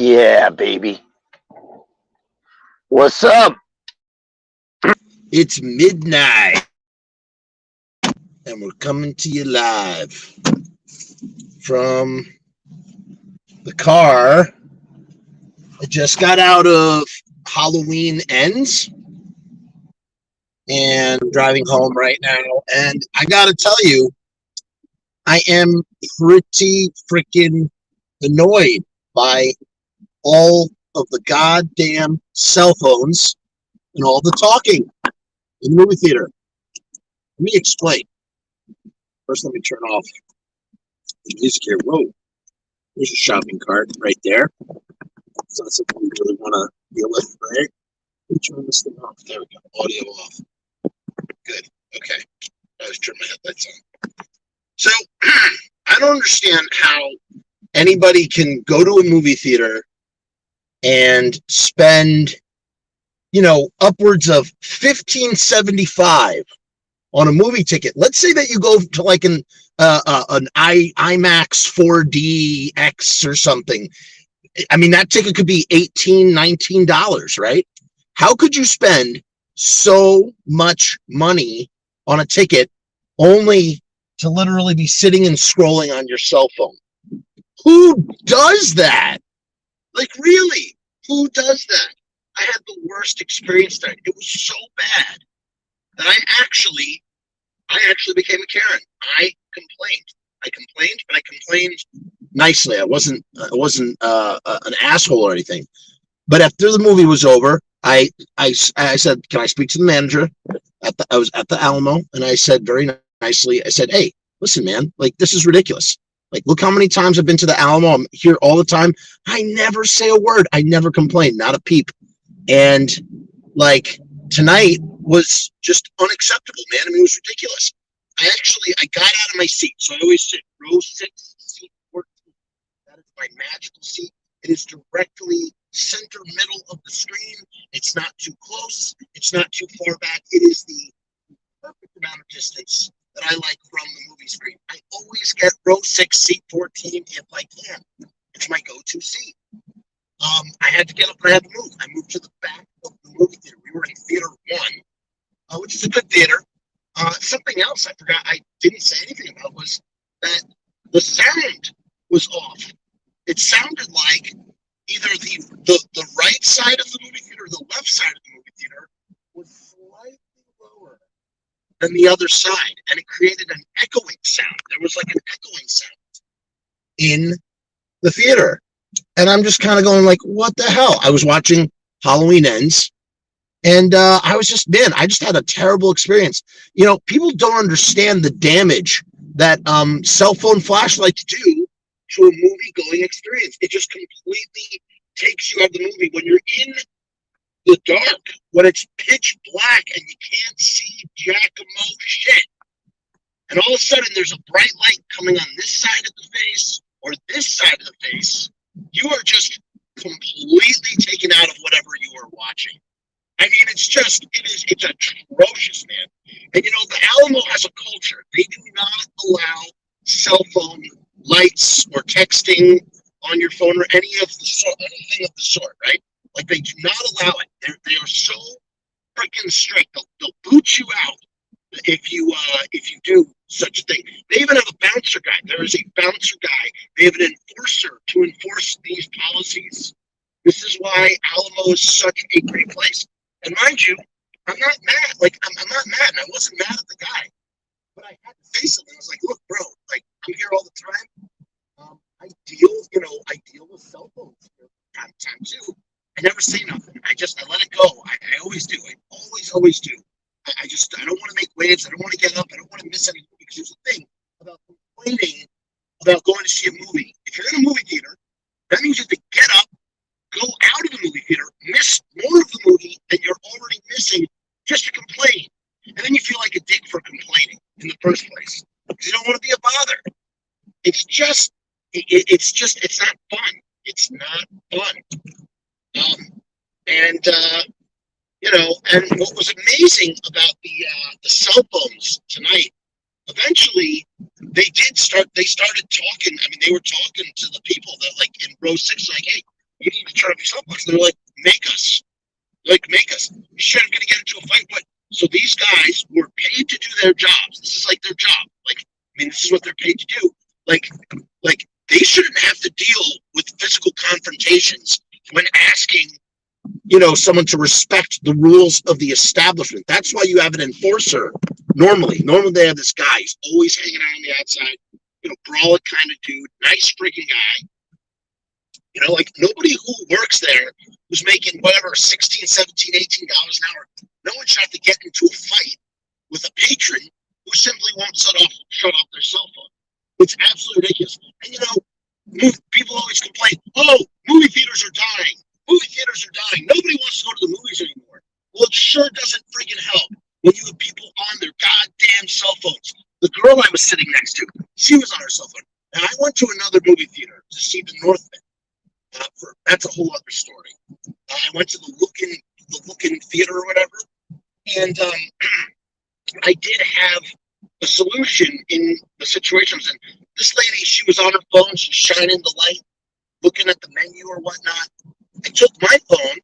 Yeah, baby. What's up? It's midnight, and we're coming to you live from the car. I just got out of Halloween Ends and driving home right now. And I got to tell you, I am pretty freaking annoyed by all of the goddamn cell phones and all the talking in the movie theater. Let me explain. First, let me turn off the music here. Whoa, there's a shopping cart right there. It's not something we really want to deal with, right? Let me turn this thing off. There we go. Audio off. Good. Okay. I was turning my headlights on. So, I don't understand how anybody can go to a movie theater and spend, upwards of $15.75 on a movie ticket. Let's say that you go to like an IMAX 4DX or something. I mean, that ticket could be $18, $19, right? How could you spend so much money on a ticket only to literally be sitting and scrolling on your cell phone? Who does that? Like, really? Who does that? I had the worst experience there. It was so bad that I actually became a Karen. I complained, but I complained nicely. I wasn't an asshole or anything. But after the movie was over, I said, "Can I speak to the manager?" I was at the Alamo, and I said very nicely, I said, "Hey, listen, man, like this is ridiculous. Like, look how many times I've been to the Alamo. I'm here all the time. I never say a word. I never complain, not a peep. And like tonight was just unacceptable, man. I mean, it was ridiculous. I got out of my seat. So I always sit row 6, seat 14. That is my magical seat. It is directly center middle of the screen. It's not too close. It's not too far back. It is the perfect amount of distance that I like from the movie screen. I always get row 6, seat 14 if I can. It's my go-to seat. I had to get up and I had to move. I moved to the back of the movie theater. We were in theater 1, which is a good theater. Something else I forgot I didn't say anything about was that the sound was off. It sounded like either the right side of the movie theater or the left side of the movie theater was slightly lower than the other side, and it created an echoing sound. There was like an echoing sound in the theater. And I'm just kind of going like, what the hell? I was watching Halloween Ends, and I was just, man, I just had a terrible experience. People don't understand the damage that cell phone flashlights do to a movie-going experience. It just completely takes you out of the movie when you're in the dark, when it's pitch black and you can't see jackamo shit. And all of a sudden, there's a bright light coming on this side of the face or this side of the face. You are just completely taken out of whatever you are watching. I mean, it's atrocious, man. And the Alamo has a culture. They do not allow cell phone lights or texting on your phone or anything of the sort, right? Like, they do not allow it. They are so freaking strict. They'll boot you out if you do such a thing. They even have a bouncer guy. There is a bouncer guy. They have an enforcer to enforce these policies. This is why Alamo is such a great place. And mind you, I'm not mad. Like, I'm not mad, and I wasn't mad at the guy. But I had to say something. I was like, look, bro, like, I'm here all the time. I deal with cell phones from time to time too. I never say nothing. I let it go. I always do. I always do. I don't want to make waves. I don't want to get up. I don't want to miss any movie. Because here's the thing about complaining about going to see a movie. If you're in a movie theater, that means you have to get up, go out of the movie theater, miss more of the movie that you're already missing just to complain. And then you feel like a dick for complaining in the first place. Because you don't want to be a bother. It's not fun. It's not fun. And what was amazing about the cell phones tonight, eventually they started talking. I mean, they were talking to the people that, like, in row 6, like, hey, you need turn off your cell phones. They're like, make us. Make us. You sure I'm going to get into a fight? What? So these guys were paid to do their jobs. This is like their job. Like, I mean, this is what they're paid to do. Like, they shouldn't have to deal with physical confrontations when asking, someone to respect the rules of the establishment. That's why you have an enforcer. Normally they have this guy. He's always hanging out on the outside, brolic kind of dude, nice freaking guy. Like nobody who works there who's making whatever, 16, 17, $18 an hour. No one should have to get into a fight with a patron who simply won't shut off their cell phone. It's absolutely ridiculous. And people always complain, oh, movie theaters are dying. Movie theaters are dying. Nobody wants to go to the movies anymore. Well, it sure doesn't friggin' help when you have people on their goddamn cell phones. The girl I was sitting next to, she was on her cell phone. And I went to another movie theater to see The Northman. That's a whole other story. I went to the Lookin' Theater or whatever, and I did have a solution in the situation I was in. This lady, she was on her phone, she's shining the light, looking at the menu or whatnot. I took my phone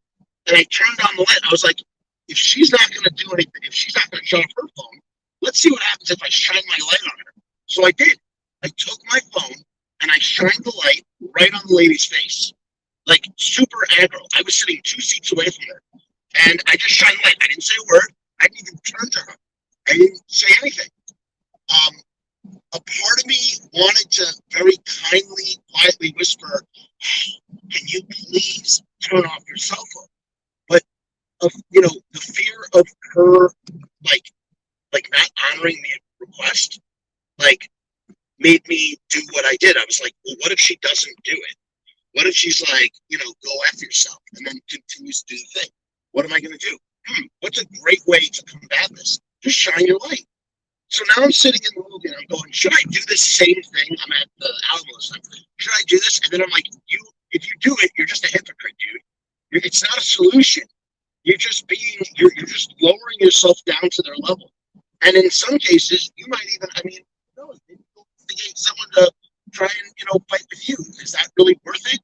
and I turned on the light. I was like, if she's not going to do anything, if she's not going to shut off her phone, let's see what happens if I shine my light on her. So I did. I took my phone and I shined the light right on the lady's face. Like super aggro. I was sitting 2 seats away from her. And I just shined light. I didn't say a word. I didn't even turn to her. I didn't say anything. A part of me wanted to very kindly, quietly whisper, hey, can you please turn off your cell phone? But the fear of her like not honoring the request, made me do what I did. I was like, well, what if she doesn't do it? What if she's like, go F yourself and then continues to do the thing? What am I going to do? What's a great way to combat this? Just shine your light. So now I'm sitting in the movie and I'm going, should I do this same thing? I'm at the Alamo. Should I do this? And then I'm like, if you do it, you're just a hypocrite, dude. It's not a solution. You're just lowering yourself down to their level. And in some cases, you might even, maybe you'll instigate someone to try and, fight with you. Is that really worth it?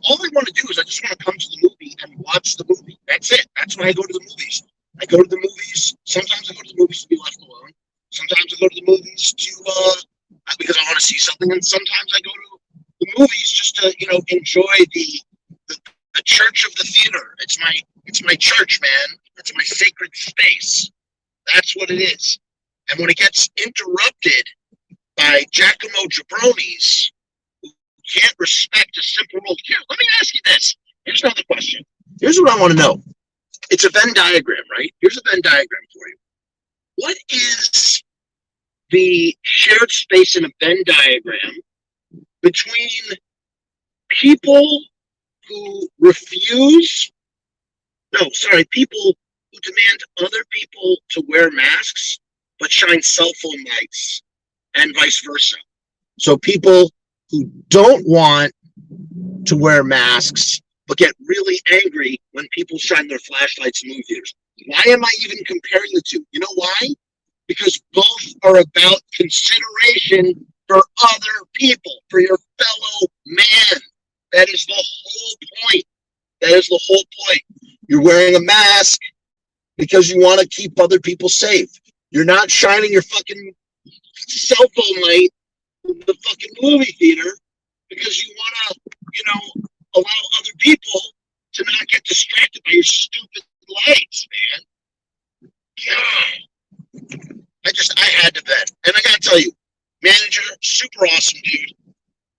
All I want to do is I just want to come to the movie and watch the movie. That's it. That's when I go to the movies. I go to the movies. Sometimes I go to the movies to be left alone. Sometimes I go to the movies because I want to see something. And sometimes I go to the movies just to, enjoy the church of the theater. It's my church, man. It's my sacred space. That's what it is. And when it gets interrupted by Giacomo jabronis who can't respect a simple rule. Here, let me ask you this. Here's another question. Here's what I want to know. It's a Venn diagram, right? Here's a Venn diagram for you. What is the shared space in a Venn diagram between people who people who demand other people to wear masks but shine cell phone lights and vice versa? So people who don't want to wear masks but get really angry when people shine their flashlights in movie theaters. Why am I even comparing the two? You know why? Because both are about consideration for other people, for your fellow man. That is the whole point. That is the whole point. You're wearing a mask because you want to keep other people safe. You're not shining your fucking cell phone light in the fucking movie theater because you want to, allow other people to not get distracted by your stupid lights, man. God. I had to bet. And I gotta tell you, manager, super awesome dude,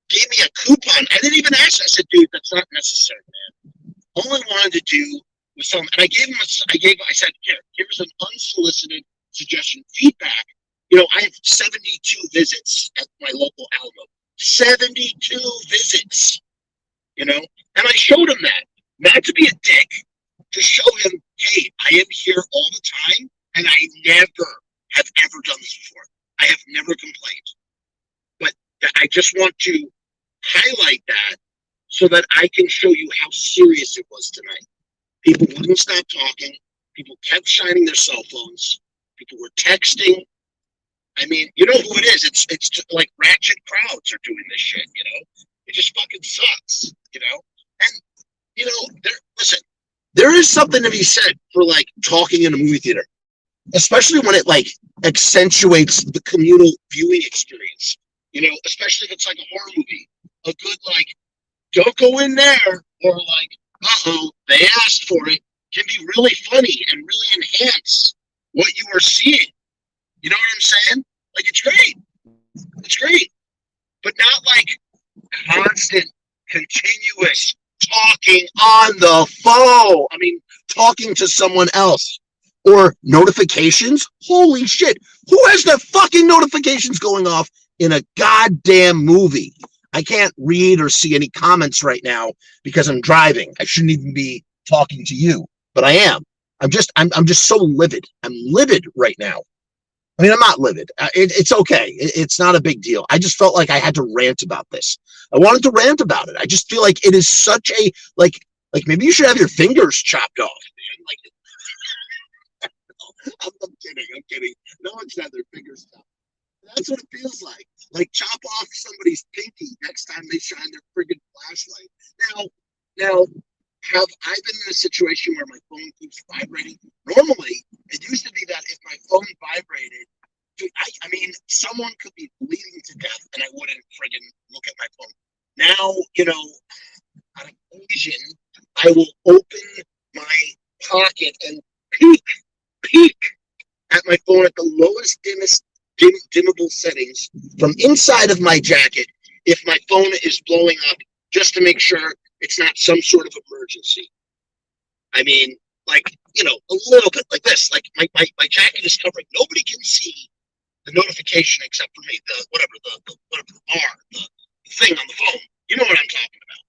gave me a coupon. I didn't even ask. I said, dude, that's not necessary, man. All I wanted to do was tell him, and I said, here's an unsolicited suggestion, feedback. I have 72 visits at my local Alamo. 72 visits. And I showed him that. Not to be a dick, to show him, hey, I am here all the time, and I never have ever done this before. I have never complained. But I just want to highlight that so that I can show you how serious it was tonight. People wouldn't stop talking. People kept shining their cell phones. People were texting. I mean, you know who it is. It's just like ratchet crowds are doing this shit, It just fucking sucks, And there is something to be said for like talking in a movie theater, especially when it like accentuates the communal viewing experience. You know, especially if it's like a horror movie, a good like don't go in there or like uh-oh they asked for it can be really funny and really enhance what you are seeing. You know what I'm saying? Like it's great, but not like constant, continuous talking on the phone. I mean, talking to someone else or notifications. Holy shit. Who has the fucking notifications going off in a goddamn movie? I can't read or see any comments right now because I'm driving. I shouldn't even be talking to you, but I am. I'm just so livid. I'm livid right now. I mean, I'm not livid. It's okay. It's not a big deal. I just felt like I had to rant about this. I wanted to rant about it. I just feel like it is such a like maybe you should have your fingers chopped off, man. Like I'm kidding. I'm kidding. No one's had their fingers chopped. That's what it feels like. Like chop off somebody's pinky next time they shine their friggin' flashlight. Now, have I been in a situation where my phone keeps vibrating? Normally, it used to be that if my phone vibrated, I mean, someone could be bleeding to death and I wouldn't friggin' look at my phone. Now, you know, on occasion, I will open my pocket and peek at my phone at the lowest, dimmable settings from inside of my jacket if my phone is blowing up just to make sure it's not some sort of emergency. I mean, like, you know, a little bit like this. Like my jacket is covering. Nobody can see the notification except for me. The whatever the bar, the thing on the phone. You know what I'm talking about.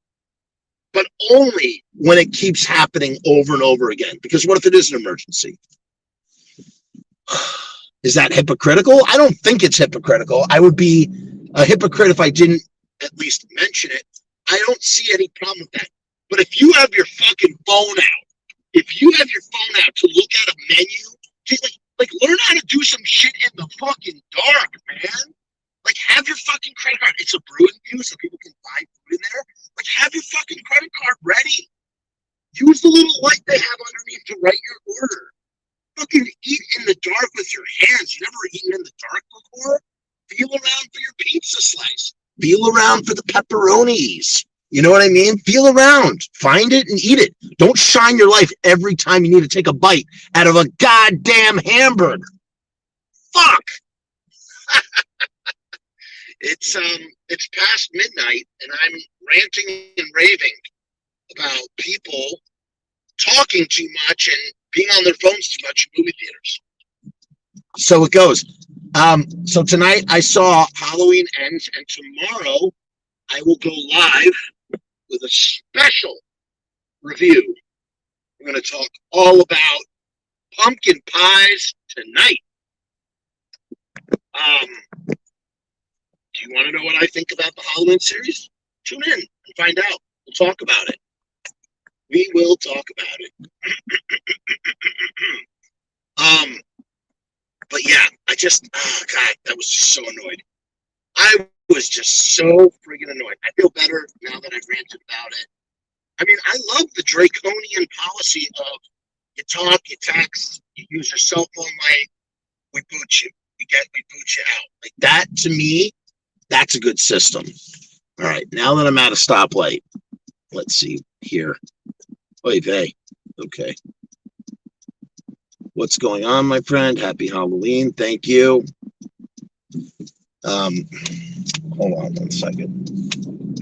But only when it keeps happening over and over again. Because what if it is an emergency? Is that hypocritical? I don't think it's hypocritical. I would be a hypocrite if I didn't at least mention it. I don't see any problem with that. But if you have your fucking phone out, if you have your phone out to look at a menu, like learn how to do some shit in the fucking dark, man. Like have your fucking credit card. It's a brewing view so people can buy food in there. Like have your fucking credit card ready. Use the little light they have underneath to write your order. Fucking eat in the dark with your hands. You never eaten in the dark before? Feel around for your pizza slice. Feel around for the pepperonis. You know what I mean? Feel around. Find it and eat it. Don't shine your life every time you need to take a bite out of a goddamn hamburger. Fuck. It's past midnight and I'm ranting and raving about people talking too much and being on their phones too much in movie theaters. So it goes. So tonight I saw Halloween Ends, and tomorrow I will go live with a special review. We're going to talk all about pumpkin pies tonight. Do you want to know what I think about the Halloween series? Tune in and find out. We'll talk about it. We will talk about it. But yeah, God, that was just so annoyed. I was just so freaking annoyed. I feel better now that I've ranted about it. I mean, I love the draconian policy of you talk, you text, you use your cell phone light, we boot you. We boot you out. Like that, to me, that's a good system. All right, now that I'm at a stoplight, let's see here. Oy vey. Okay. What's going on, my friend? Happy Halloween. Thank you. Hold on 1 second.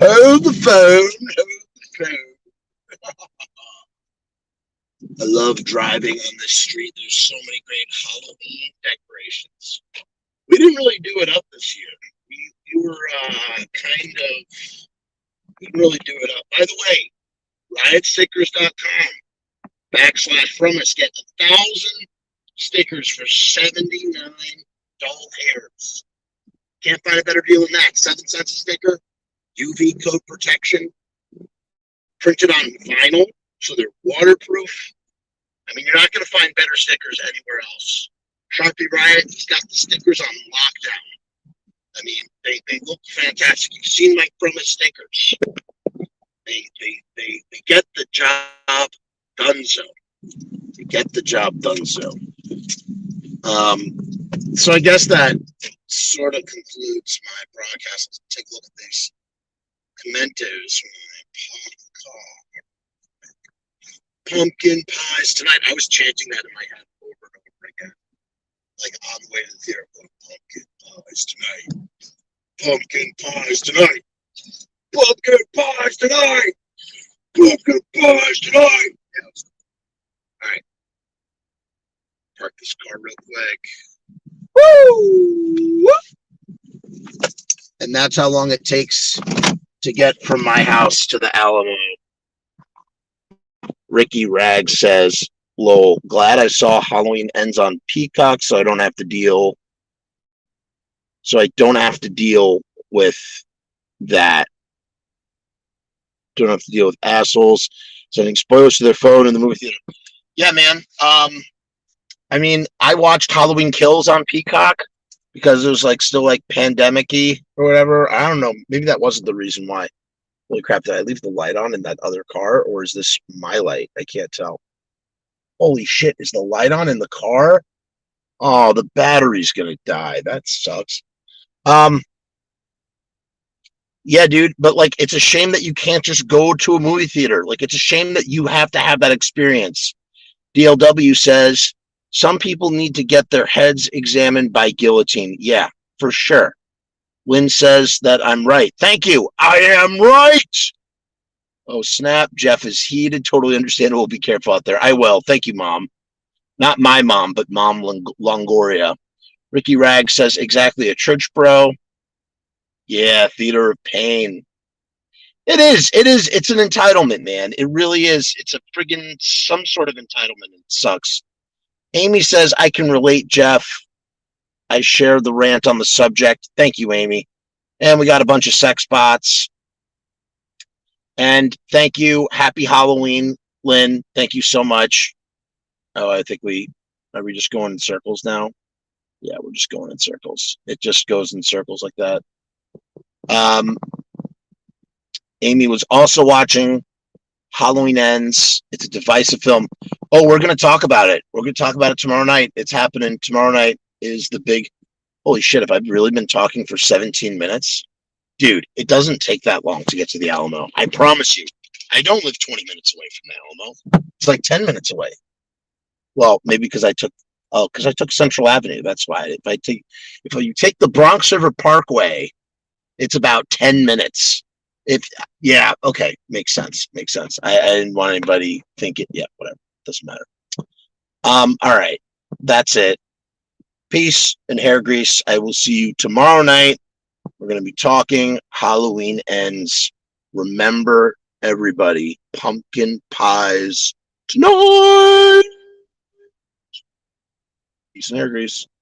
Hold the phone. I love driving on this street. There's so many great Halloween decorations. We didn't really do it up this year. We were we didn't really do it up. By the way, riotstickers.com /Frumess, get 1,000 stickers for $79. Can't find a better deal than that. 7 cents a sticker, UV coat protection, printed on vinyl, so they're waterproof. I mean, you're not going to find better stickers anywhere else. Sharpie Riot, he's got the stickers on lockdown. I mean, they look fantastic. You've seen my Frumess stickers. They get the job done. donezo. To get the job donezo. So I guess that sort of concludes my broadcast. Let's take a look at these mementos from my pumpkin pies tonight. I was chanting that in my head over and over again, like on the way to the theater. Pumpkin pies tonight. Pumpkin pies tonight. Pumpkin pies tonight. Pumpkin pies tonight. Yeah, all right. Park this car real quick. Woo! And that's how long it takes to get from my house to the Alamo. Ricky Rag says, lol, glad I saw Halloween Ends on Peacock so I don't have to deal with that. Don't have to deal with assholes sending spoilers to their phone in the movie theater. Yeah, man. I mean, I watched Halloween Kills on Peacock because it was like still like pandemic-y or whatever. I don't know. Maybe that wasn't the reason why. Holy crap, did I leave the light on in that other car, or is this my light? I can't tell. Holy shit, is the light on in the car? Oh, the battery's gonna die. That sucks. Yeah, dude, but like it's a shame that you can't just go to a movie theater. Like it's a shame that you have to have that experience. DLW says some people need to get their heads examined by guillotine. Yeah, for sure. Lynn says that I'm right. Thank you. I am right. Oh, snap. Jeff is heated. Totally understandable. Be careful out there. I will. Thank you, Mom. Not my mom, but Mom Longoria. Ricky Rag says exactly a church bro. Yeah, Theater of Pain. It is. It's an entitlement, man. It really is. It's a friggin' some sort of entitlement. It sucks. Amy says, I can relate, Jeff. I share the rant on the subject. Thank you, Amy. And we got a bunch of sex bots. And thank you. Happy Halloween, Lynn. Thank you so much. Oh, I think are we just going in circles now? Yeah, we're just going in circles. It just goes in circles like that. Amy was also watching Halloween Ends. It's a divisive film. Oh, we're going to talk about it. We're going to talk about it tomorrow night. It's happening. Tomorrow night is the big, holy shit, have I really been talking for 17 minutes? Dude, it doesn't take that long to get to the Alamo. I promise you. I don't live 20 minutes away from the Alamo. It's like 10 minutes away. Well, maybe because I took Central Avenue. That's why. If you take the Bronx River Parkway, it's about 10 minutes. Okay, makes sense. I didn't want anybody think it. Yeah, whatever. Doesn't matter. All right, that's it. Peace and hair grease. I will see you tomorrow night. We're going to be talking Halloween Ends. Remember, everybody, pumpkin pies tonight. Peace and hair grease.